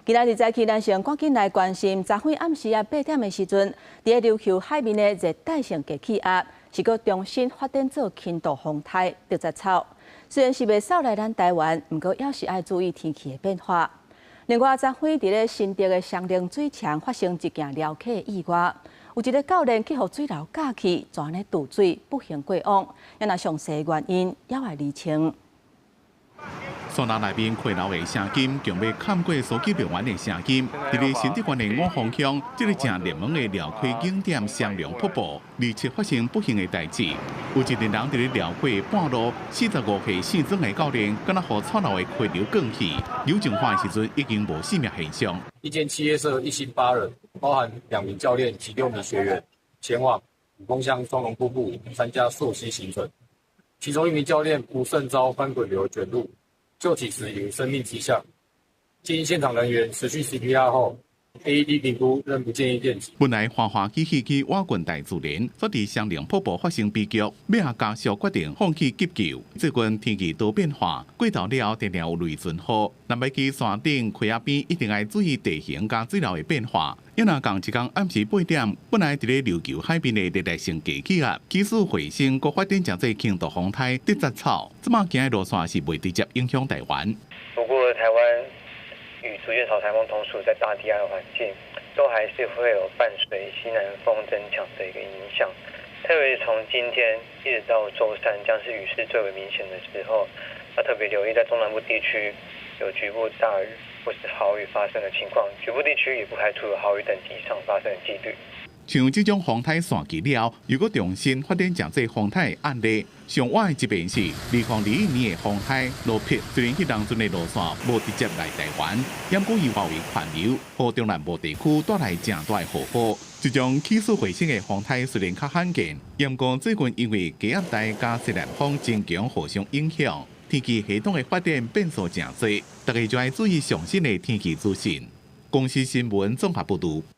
今仔日早起，咱先赶紧来关心，昨昏暗时8点的时阵，伫琉球海面的热带性低气压是搁重新发展做轻度风台特杂草。虽然是袂扫来咱台湾，不过也是爱注意天气的变化。另外，昨昏伫咧新竹的双林水墙发生一件撩起的意外，有一个教练去互水流架去，全咧渡水不幸过往。要若详细原因，也来厘清。 山林内面回流的声音，强要砍过苏吉乐园的声音。伫咧新竹县的五方乡，这个正热门的撩开景点双龙瀑布，而且发生不幸的代志。有一群人伫咧撩过半路，45岁姓曾的教练，敢若互窜流的回流更起，有情况的时阵已经无性命现象。一间企业社一行8人，包含2名教练及6名学员，前往五峰乡双龙瀑布参加溯溪行程。其中1名教练不慎遭翻滚流卷入。 救起时有生命迹象，经现场人员持续 CPR 后 ，AED 评估仍不建议电击。本来花花喜喜去瓦郡大自然，却伫双龙瀑布发生悲剧，尾下家属决定放弃急救。最近天气多变化，过头了常常有雷阵雨，南北去山顶溪仔边一定要注意地形加水流的变化。 要若共一天暗时8点，本来伫咧琉球海边的热带性低气压，急速回升，搁发展成做轻度风台特杂草，即马行的路线是未直接影响台湾。不过，台湾与逐渐朝台风同属在大低压的环境，都还是会有伴随西南风增强的一个影响。特别是从今天一直到周3，将是雨势最为明显的时候，要特别留意在中南部地区有局部大雨 或是豪雨发生的情况，局部地区也不排除有豪雨等级以上发生的几率。像这种风台散去了，如果重新发展成这风台的案例，上晚的一边是2021年的风台罗撇，虽然迄当阵的路线无直接来台湾，也过以外围环流，和中南部地区带来正大的雨波。这种起速回升的风台虽然较罕见，不过最近因为低压带加西南风增强互相影响。 天气系统的发展变数真多，大家就要注意上新的天气资讯。公司新闻综合报道。